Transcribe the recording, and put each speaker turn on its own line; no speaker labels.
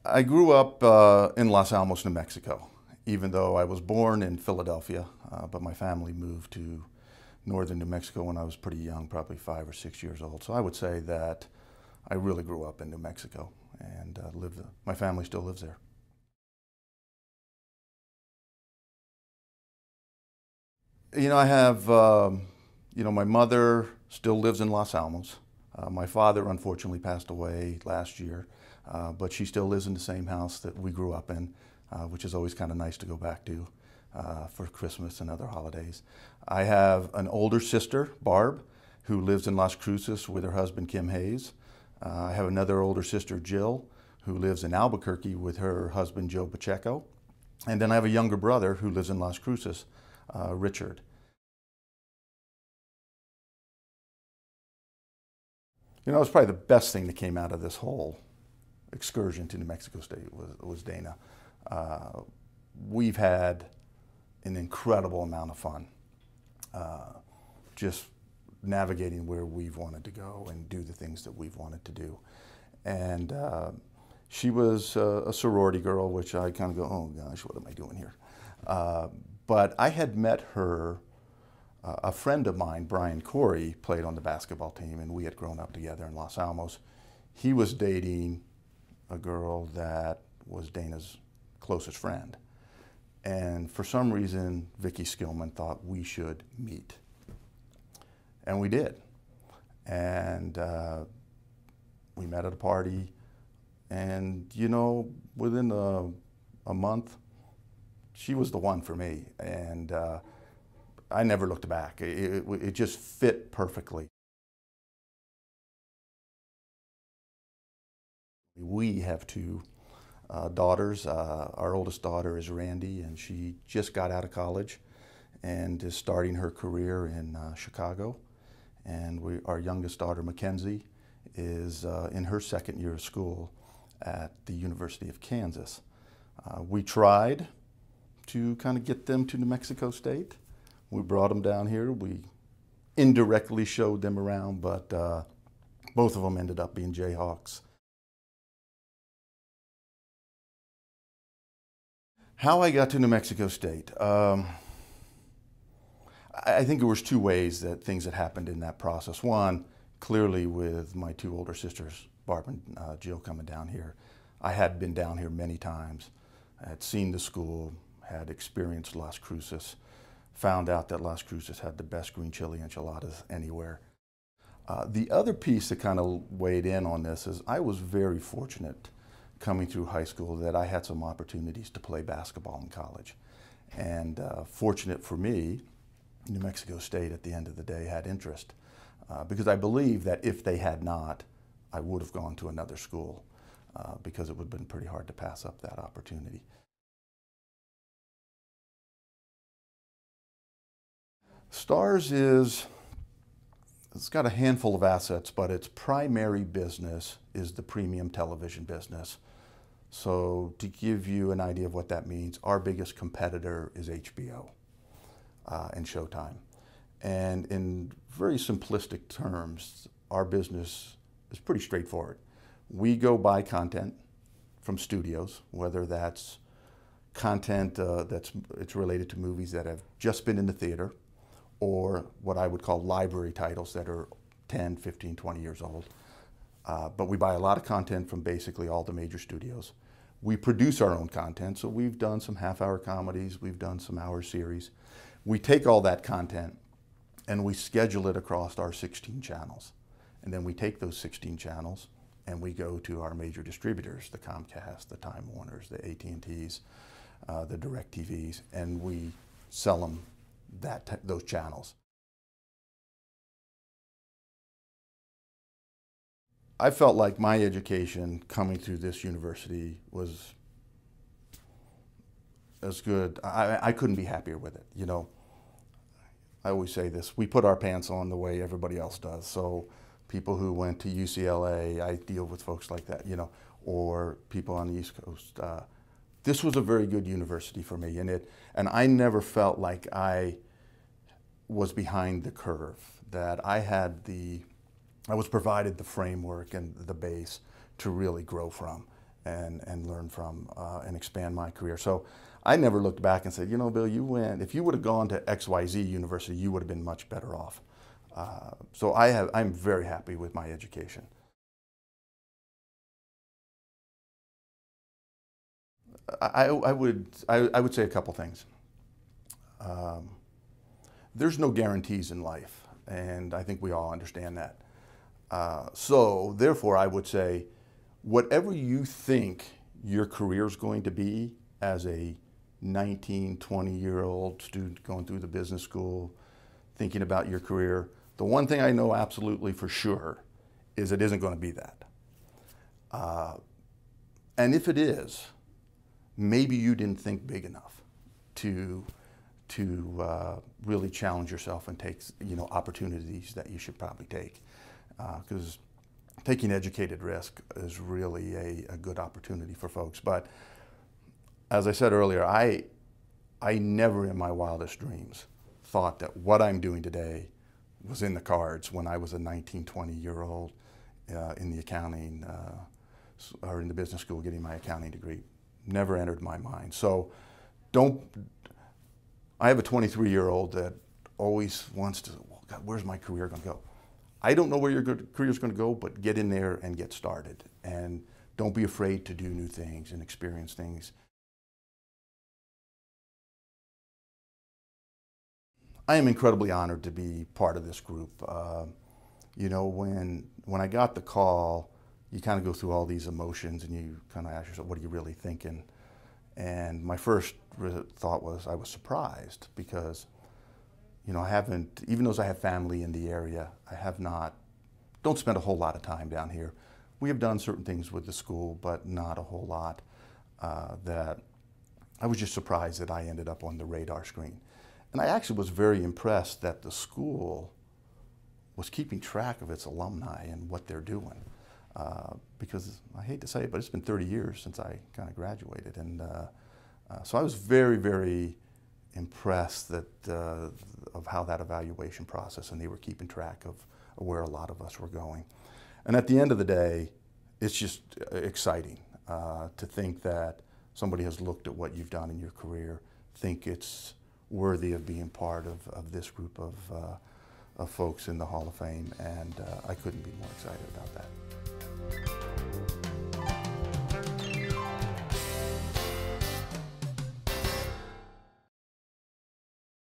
I grew up in Los Alamos, New Mexico, even though I was born in Philadelphia, but my family moved to northern New Mexico when I was pretty young, probably 5 or 6 years old. So I would say that I really grew up in New Mexico and my family still lives there. I have, my mother still lives in Los Alamos. My father unfortunately passed away last year, but she still lives in the same house that we grew up in, which is always kind of nice to go back to for Christmas and other holidays. I have an older sister, Barb, who lives in Las Cruces with her husband, Kim Hayes. I have another older sister, Jill, who lives in Albuquerque with her husband, Joe Pacheco. And then I have a younger brother who lives in Las Cruces, Richard. It's probably the best thing that came out of this whole excursion to New Mexico State was Dana. We've had an incredible amount of fun just navigating where we've wanted to go and do the things that we've wanted to do. And she was a sorority girl, which I kind of go, oh gosh, what am I doing here? But I had met her. A friend of mine, Brian Corey, played on the basketball team, and we had grown up together in Los Alamos. He was dating a girl that was Dana's closest friend. And for some reason, Vicky Skillman thought we should meet. And we did. And we met at a party. And, within a month, she was the one for me. And I never looked back. It just fit perfectly. We have two daughters. Our oldest daughter is Randy, and she just got out of college and is starting her career in Chicago. And our youngest daughter, Mackenzie, is in her second year of school at the University of Kansas. We tried to kind of get them to New Mexico State. We brought them down here. We indirectly showed them around, but both of them ended up being Jayhawks. How I got to New Mexico State. I think there was two ways that things had happened in that process. One, clearly with my two older sisters, Barb and Jill, coming down here. I had been down here many times. I had seen the school, had experienced Las Cruces. Found out that Las Cruces had the best green chili enchiladas anywhere. The other piece that kind of weighed in on this is I was very fortunate coming through high school that I had some opportunities to play basketball in college. And fortunate for me, New Mexico State at the end of the day had interest because I believe that if they had not, I would have gone to another school because it would have been pretty hard to pass up that opportunity. Starz it's got a handful of assets, but its primary business is the premium television business. So to give you an idea of what that means, our biggest competitor is HBO and Showtime. And in very simplistic terms, our business is pretty straightforward. We go buy content from studios, whether that's content it's related to movies that have just been in the theater, or what I would call library titles that are 10, 15, 20 years old. But we buy a lot of content from basically all the major studios. We produce our own content, so we've done some half-hour comedies, we've done some hour series. We take all that content and we schedule it across our 16 channels. And then we take those 16 channels and we go to our major distributors, the Comcast, the Time Warners, the AT&Ts, the DirecTVs, and we sell them those channels. I felt like my education coming through this university was as good. I couldn't be happier with it. I always say this, we put our pants on the way everybody else does. So people who went to UCLA, I deal with folks like that, or people on the East Coast. This was a very good university for me, and I never felt like I was behind the curve, that I was provided the framework and the base to really grow from. and learn from and expand my career. So I never looked back and said, you know, Bill, if you would have gone to XYZ University, you would have been much better off. So I'm very happy with my education. I would say a couple things. There's no guarantees in life, and I think we all understand that. So therefore, I would say, whatever you think your career is going to be as a 19, 20-year-old student going through the business school, thinking about your career, the one thing I know absolutely for sure is it isn't going to be that. And if it is, maybe you didn't think big enough to really challenge yourself and take, you know, opportunities that you should probably take. Because taking educated risk is really a good opportunity for folks. But as I said earlier, I never in my wildest dreams thought that what I'm doing today was in the cards when I was a 19, 20-year-old in the accounting or in the business school getting my accounting degree. Never entered my mind. So I have a 23-year-old that always wants to, well, God, where's my career going to go? I don't know where your career is going to go, but get in there and get started. And don't be afraid to do new things and experience things. I am incredibly honored to be part of this group. You know, when I got the call, you kind of go through all these emotions and you kind of ask yourself, what are you really thinking? And my first thought was I was surprised because, you know, even though I have family in the area, don't spend a whole lot of time down here. We have done certain things with the school, but not a whole lot. That I was just surprised that I ended up on the radar screen. And I actually was very impressed that the school was keeping track of its alumni and what they're doing. Because I hate to say it, but it's been 30 years since I kind of graduated. And so I was very, very impressed of how that evaluation process, and they were keeping track of where a lot of us were going. And at the end of the day, it's just exciting to think that somebody has looked at what you've done in your career, think it's worthy of being part of this group of folks in the Hall of Fame, and I couldn't be more excited about that.